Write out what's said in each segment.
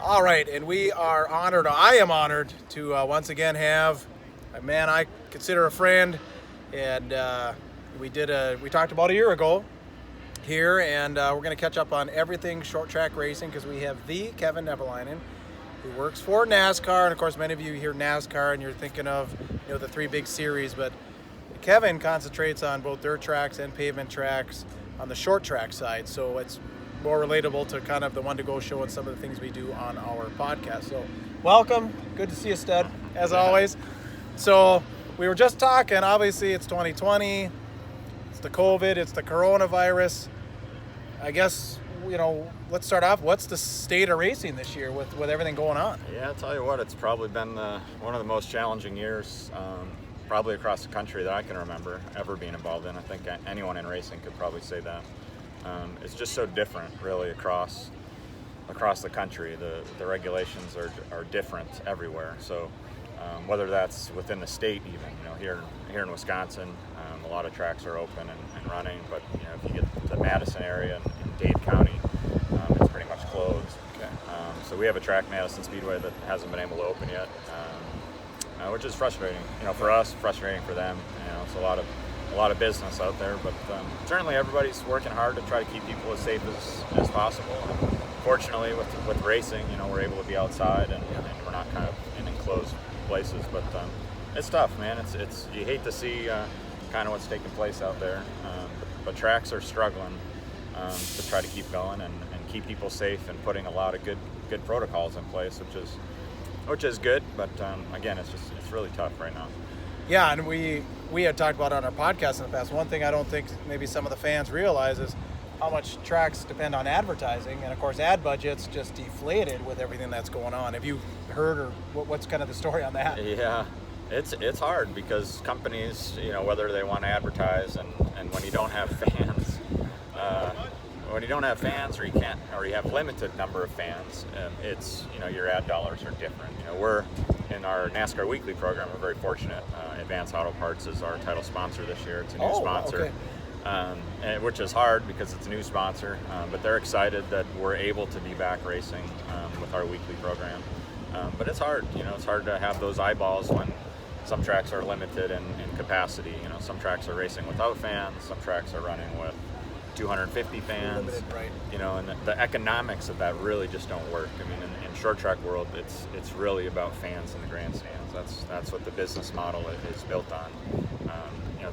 All right, and we are honored, I am honored to once again have a man I consider a friend, and we talked about a year ago here, and we're going to catch up on everything short track racing because we have the Kevin Nevalainen, who works for NASCAR, and of course many of you hear NASCAR and you're thinking of the three big series, but Kevin concentrates on both dirt tracks and pavement tracks on the short track side, so it's more relatable to kind of the one to go show and some of the things we do on our podcast. So welcome, good to see you, Stud, as always. So we were just talking, obviously it's 2020, it's the COVID, it's the coronavirus. I guess, let's start off. What's the state of racing this year with everything going on? Yeah, I'll tell you what, it's probably been one of the most challenging years probably across the country that I can remember ever being involved in. I think anyone in racing could probably say that. It's just so different, really, across the country. The regulations are different everywhere. So whether that's within the state, even here in Wisconsin, a lot of tracks are open and running. But if you get to the Madison area and Dade County, it's pretty much closed. Okay. So we have a track, Madison Speedway, that hasn't been able to open yet, which is frustrating. For us, frustrating for them. It's a lot of business out there, but certainly everybody's working hard to try to keep people as safe as possible. And fortunately, with racing, we're able to be outside and we're not kind of in enclosed places. But it's tough, man. It's you hate to see kind of what's taking place out there, but tracks are struggling to try to keep going and keep people safe and putting a lot of good protocols in place, which is good. But again, it's really tough right now. Yeah, and we had talked about on our podcast in the past. One thing I don't think maybe some of the fans realize is how much tracks depend on advertising, and of course ad budgets just deflated with everything that's going on. Have you heard, or what's kind of the story on that? Yeah, it's hard because companies, whether they want to advertise and when you don't have fans, or you have limited number of fans, it's your ad dollars are different. We're in our NASCAR Weekly program. We're very fortunate. Advance Auto Parts is our title sponsor this year. It's a new sponsor, which is hard because it's a new sponsor. But they're excited that we're able to be back racing with our weekly program. But it's hard. It's hard to have those eyeballs when some tracks are limited in capacity. Some tracks are racing without fans. Some tracks are running with 250 fans. Limited, right. And the economics of that really just don't work. In short track world, it's really about fans in the grandstands. That's what the business model is built on.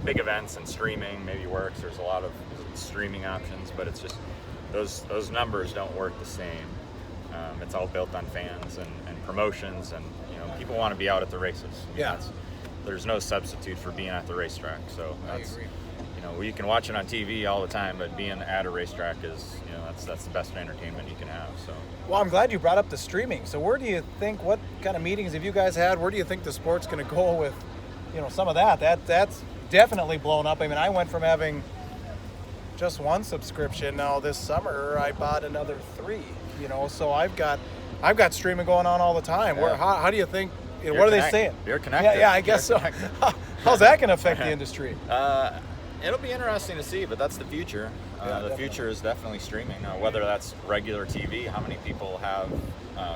Big events and streaming maybe works. There's a lot of streaming options, but it's just those numbers don't work the same. It's all built on fans and promotions, and people want to be out at the races. There's no substitute for being at the racetrack. So I agree. You can watch it on TV all the time, but being at a racetrack is, that's the best entertainment you can have. So. Well, I'm glad you brought up the streaming. So where do you think, what kind of meetings have you guys had? Where do you think the sport's going to go with, some of that? That's definitely blown up. I went from having just one subscription. Now this summer I bought another 3. So I've got streaming going on all the time. Yeah. How do you think? What are they saying? You're connected. Yeah, I guess so. How's that going to affect the industry? It'll be interesting to see, but that's the future. The future is definitely streaming. Whether that's regular TV, how many people have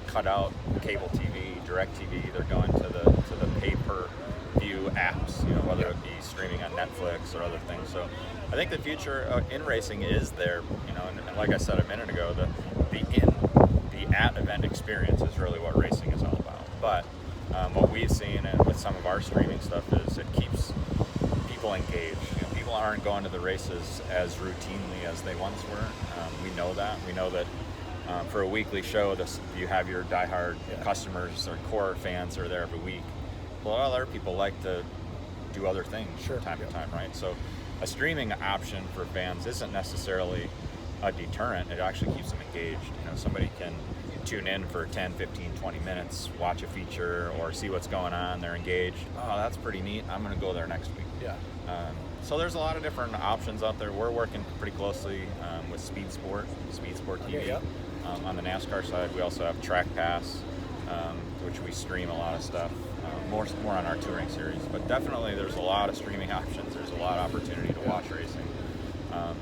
cut out cable TV, direct TV? They're going to the pay-per-view apps. Whether it be streaming on Netflix or other things. So I think the future in racing is there. And like I said a minute ago, the at-event experience is really what racing is all about. But what we've seen and with some of our streaming stuff is it keeps people engaged. People aren't going to the races as routinely as they once were. We know that. We know that for a weekly show, you have your diehard customers or core fans are there every week. Well, other people like to do other things from time to time, right? So a streaming option for fans isn't necessarily a deterrent. It actually keeps them engaged. Somebody can tune in for 10, 15, 20 minutes, watch a feature or see what's going on. They're engaged. Oh, that's pretty neat. I'm going to go there next week. Yeah. So there's a lot of different options out there. We're working pretty closely with Speed Sport TV. On the NASCAR side, we also have Track Pass, which we stream a lot of stuff, more on our touring series. But definitely there's a lot of streaming options. There's a lot of opportunity to watch racing.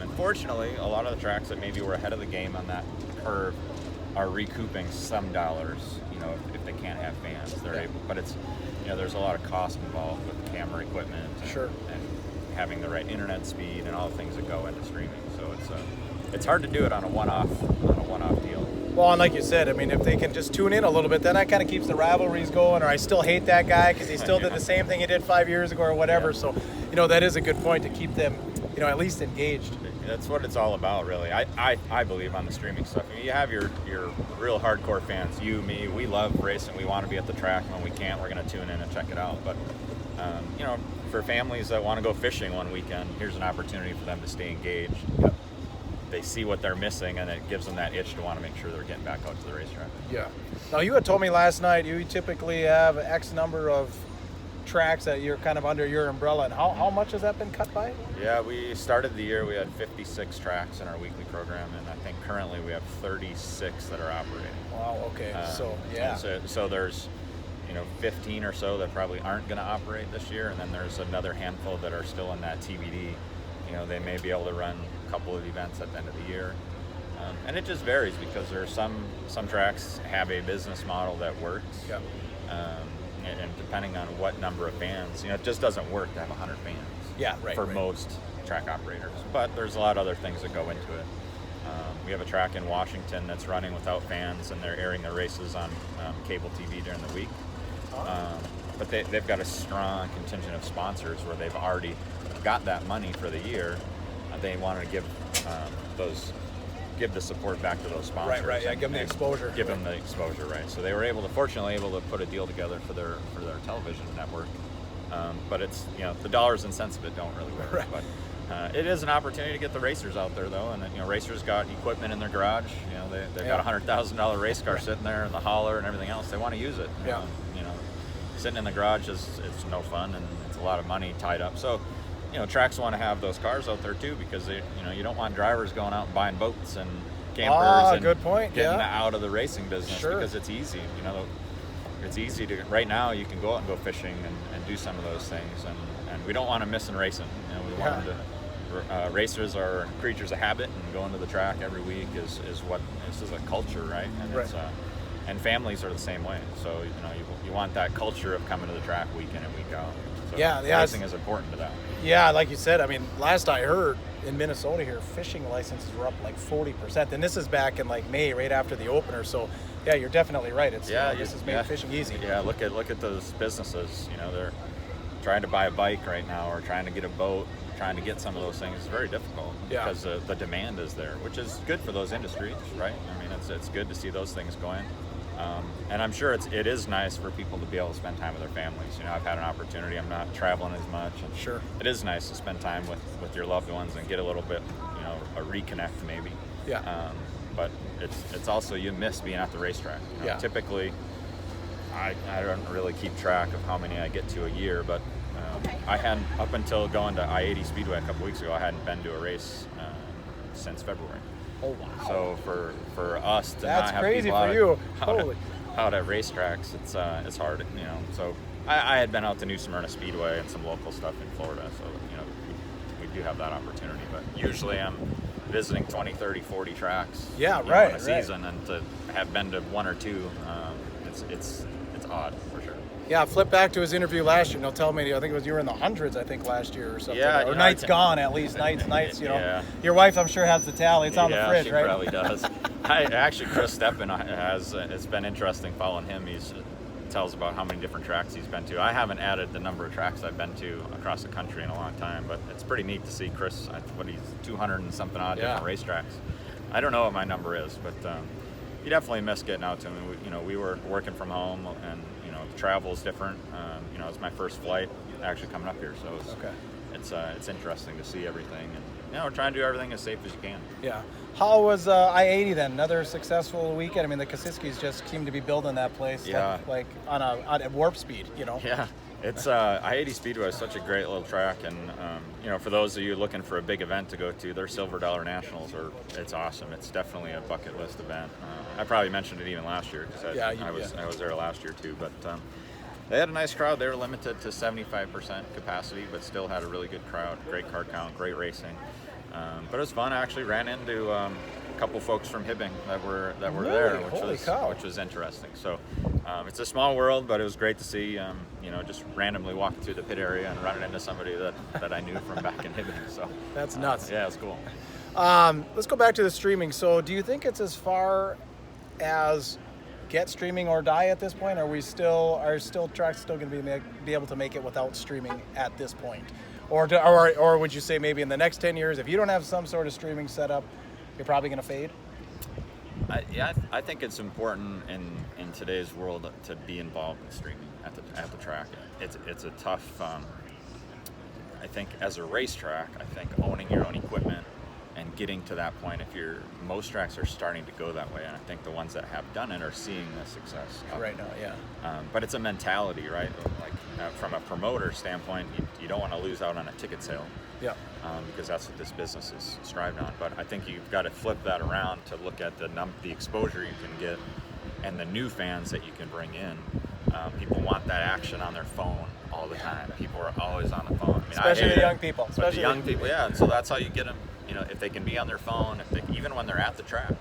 Unfortunately, a lot of the tracks that maybe were ahead of the game on that curve are recouping some dollars, if they can't have fans. They're able, but it's, there's a lot of cost involved with camera equipment and having the right internet speed and all the things that go into streaming. So it's hard to do it on a one-off deal. Well, and like you said, I mean, if they can just tune in a little bit, then that kind of keeps the rivalries going. Or I still hate that guy because he still did the same thing he did 5 years ago or whatever. So, that is a good point to keep them, at least engaged. That's what it's all about, really. I believe on the streaming stuff. I mean, you have your real hardcore fans, you, me. We love racing. We want to be at the track. When we can't, we're going to tune in and check it out. But for families that want to go fishing one weekend, here's an opportunity for them to stay engaged. Yep. They see what they're missing, and it gives them that itch to want to make sure they're getting back out to the racetrack. Yeah. Now, you had told me last night you typically have X number of tracks that you're kind of under your umbrella, and how much has that been cut by? Yeah, we started the year, we had 56 tracks in our weekly program, and I think currently we have 36 that are operating. Wow, okay. So there's 15 or so that probably aren't going to operate this year, and then there's another handful that are still in that TBD. They may be able to run a couple of events at the end of the year. And it just varies because there's some tracks have a business model that works. Yep. And depending on what number of fans, it just doesn't work to have 100 fans for most track operators. But there's a lot of other things that go into it. We have a track in Washington that's running without fans, and they're airing their races on cable TV during the week. But they've got a strong contingent of sponsors where they've already got that money for the year. They wanted to give the support back to those sponsors. Right. Yeah, give them the exposure. Give them the exposure, right? So they were fortunately able to put a deal together for their television network. But it's the dollars and cents of it don't really work. Right. But it is an opportunity to get the racers out there though, and racers got equipment in their garage. They've got a $100,000 race car sitting there and the hauler and everything else. They want to use it. Sitting in the garage it's no fun, and it's a lot of money tied up. So tracks want to have those cars out there too, because you don't want drivers going out and buying boats and campers and good point. Getting out of the racing business because it's easy. It's easy to right now. You can go out and go fishing and do some of those things, and we don't want to miss in racing. We want them to. Racers are creatures of habit, and going to the track every week is what this is a culture, right? And it's and families are the same way. So you want that culture of coming to the track week in and week out. So racing is important to that. Yeah, like you said, I mean, last I heard in Minnesota here, fishing licenses were up like 40%, and this is back in like May, right after the opener. So yeah, you're definitely right. It's this has made fishing easy. Yeah, look at those businesses. They're trying to buy a bike right now, or trying to get a boat, trying to get some of those things. It's very difficult because the demand is there, which is good for those industries, right? I mean, it's good to see those things going. And I'm sure it is nice for people to be able to spend time with their families. I've had an opportunity. I'm not traveling as much. And it is nice to spend time with your loved ones and get a little bit, a reconnect maybe. Yeah. But it's also, you miss being at the racetrack. Typically, I don't really keep track of how many I get to a year, but I hadn't, up until going to I-80 Speedway a couple weeks ago, I hadn't been to a race since February. Oh wow! So for us to That's not have crazy people for you. out at racetracks, it's hard. So I had been out to New Smyrna Speedway and some local stuff in Florida. So we do have that opportunity. But usually I'm visiting 20, 30, 40 tracks. In a season, and to have been to one or two, it's odd for sure. Yeah, flip back to his interview last year. Tell me, I think it was you were in the hundreds, I think, last year or something. Yeah, or nights gone, at least. Nights, Yeah. Your wife, I'm sure, has the tally. It's on the fridge, right? Yeah, she probably does. Actually, Chris Steppen has, it's been interesting following him. He tells about how many different tracks he's been to. I haven't added the number of tracks I've been to across the country in a long time, but it's pretty neat to see Chris, he's 200 and something odd different racetracks. I don't know what my number is, but you definitely miss getting out to him. We were working from home, and the travel is different. It's my first flight actually coming up here, so it's interesting to see everything, and we're trying to do everything as safe as you can. Yeah. How was I-80 then? Another successful weekend. I mean, the Kosiskis just seem to be building that place like on a warp speed. Yeah. It's I-80 Speedway is such a great little track, and for those of you looking for a big event to go to, their Silver Dollar Nationals it's awesome. It's definitely a bucket list event. I probably mentioned it even last year because I was there last year too. But they had a nice crowd. They were limited to 75% capacity, but still had a really good crowd. Great car count, great racing. But it was fun. I actually ran into couple folks from Hibbing that were Really? there, Holy cow. which was interesting. So it's a small world, but it was great to see. Just randomly walking through the pit area and running into somebody that I knew from back in Hibbing. So That's nuts. Yeah, it's cool. Let's go back to the streaming. So do you think it's as far as get streaming or die at this point? Are tracks still going to be able to make it without streaming at this point? Or would you say maybe in the next 10 years, if you don't have some sort of streaming set up, you're probably going to fade? I think it's important in today's world to be involved in streaming at the track. It's a tough. I think as a racetrack, I think owning your own equipment and getting to that point, most tracks are starting to go that way, and I think the ones that have done it are seeing the success Right now, yeah. But it's a mentality, right? Like from a promoter standpoint, you don't want to lose out on a ticket sale. Yeah. Because that's what this business is strived on. But I think you've got to flip that around to look at the exposure you can get and the new fans that you can bring in. People want that action on their phone all the time. People are always on the phone. Especially the young people. But the young people, yeah. And so that's how you get them. If they can be on their phone, even when they're at the track,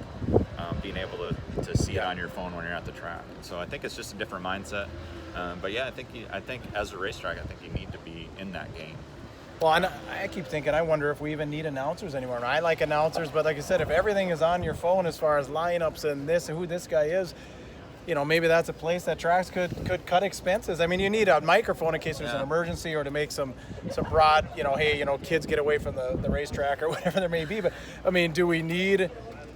being able to see it on your phone when you're at the track. And so I think it's just a different mindset. But yeah, I think as a racetrack, I think you need to be in that game. Well, I keep thinking, I wonder if we even need announcers anymore. I like announcers, but like I said, if everything is on your phone as far as lineups and who this guy is, maybe that's a place that tracks could cut expenses. I mean, you need a microphone in case there's an emergency or to make some broad, hey, kids get away from the racetrack or whatever there may be. But, I mean, do we need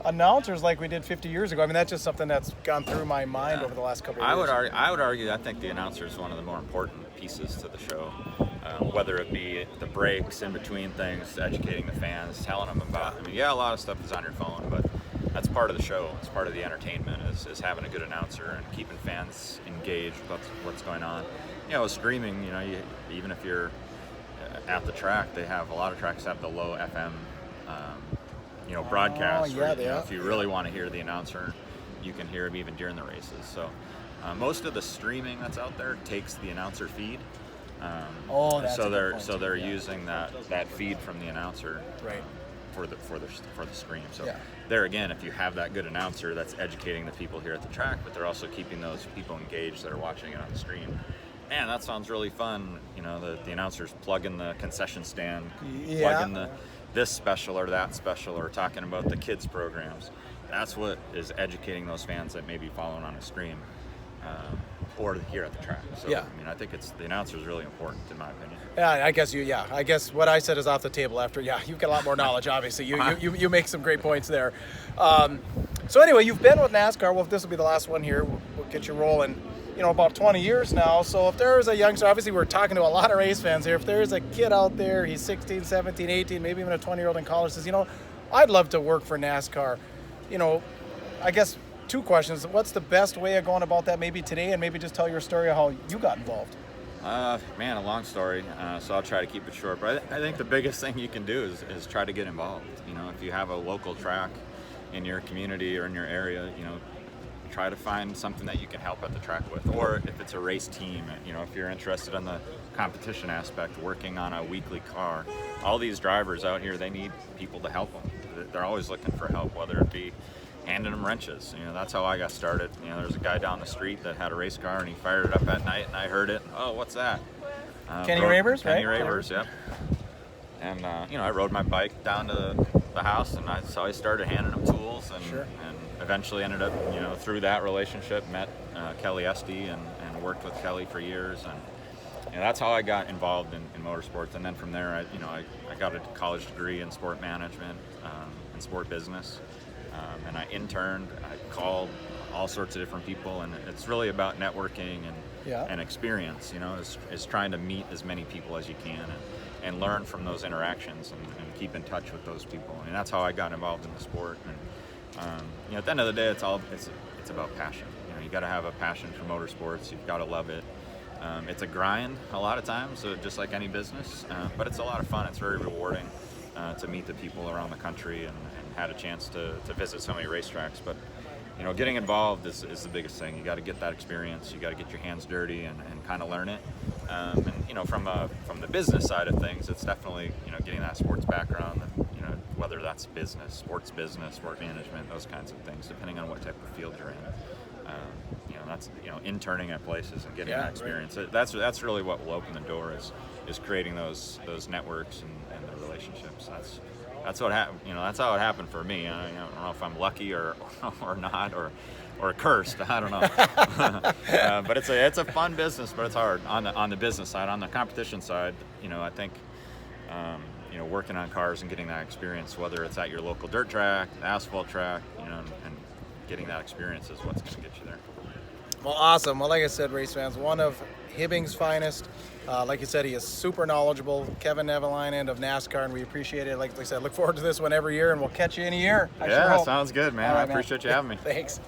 announcers like we did 50 years ago? I mean, that's just something that's gone through my mind over the last couple of years. I would argue, I think the announcer is one of the more important pieces to the show. Whether it be the breaks in between things, educating the fans, telling them about. A lot of stuff is on your phone, but that's part of the show. It's part of the entertainment is having a good announcer and keeping fans engaged with what's going on. Streaming. Even if you're at the track, they have a lot of tracks have the low FM. Broadcast. If you really want to hear the announcer, you can hear him even during the races. So most of the streaming that's out there takes the announcer feed. That's they're using that feed from the announcer right. For the stream. So there again, if you have that good announcer that's educating the people here at the track, but they're also keeping those people engaged that are watching it on the stream. Man, that sounds really fun. The announcers plugging the concession stand, plugging this special or that special, or talking about the kids programs. That's what is educating those fans that may be following on a stream. Or here at the track. So, I think the announcer is really important in my opinion. Yeah, I guess what I said is off the table after. Yeah, you've got a lot more knowledge, obviously. You make some great points there. So anyway, you've been with NASCAR. Well, if this will be the last one here, we'll get you rolling. About 20 years now. So if there is a youngster, obviously we're talking to a lot of race fans here. If there is a kid out there, he's 16, 17, 18, maybe even a 20-year-old in college, says, I'd love to work for NASCAR. I guess 2 questions. What's the best way of going about that maybe today, and maybe just tell your story of how you got involved? A long story, so I'll try to keep it short. But I think the biggest thing you can do is try to get involved. If you have a local track in your community or in your area, try to find something that you can help at the track with. Or if it's a race team, if you're interested in the competition aspect, working on a weekly car. All these drivers out here, they need people to help them. They're always looking for help, whether it be handing them wrenches. That's how I got started. There's a guy down the street that had a race car and he fired it up at night and I heard it. Oh, what's that? Kenny Rabers, right? Kenny Rabers, yep. And I rode my bike down to the house and I started handing them tools and eventually ended up, through that relationship, met Kelly Esty and worked with Kelly for years. And that's how I got involved in motorsports. And then from there, I got a college degree in sport management and sport business. And I interned, I called all sorts of different people, and it's really about networking and experience, is trying to meet as many people as you can and learn from those interactions and keep in touch with those people. And that's how I got involved in the sport. And at the end of the day, it's about passion. You got to have a passion for motorsports. You've got to love it. It's a grind a lot of times, so just like any business, but it's a lot of fun. It's very rewarding to meet the people around the country and had a chance to visit so many racetracks. But getting involved is the biggest thing. You got to get that experience. You got to get your hands dirty and kind of learn it. And from the business side of things, it's definitely getting that sports background. whether that's business, sports business, sport management, those kinds of things, depending on what type of field you're in. That's interning at places and getting that experience. Right. That's really what will open the door is creating those networks and the relationships. That's what happened. That's how it happened for me. I don't know if I'm lucky or not or cursed. I don't know. But it's a fun business, but it's hard on the business side. On the competition side, I think working on cars and getting that experience, whether it's at your local dirt track, asphalt track, and getting that experience is what's going to get you there. Well, awesome. Well, like I said, race fans, one of Hibbing's finest. Like you said, he is super knowledgeable. Kevin Nevalainen of NASCAR, and we appreciate it. Like I said, look forward to this one every year, and we'll catch you in a year. Sounds good, man. I appreciate you having me. Thanks.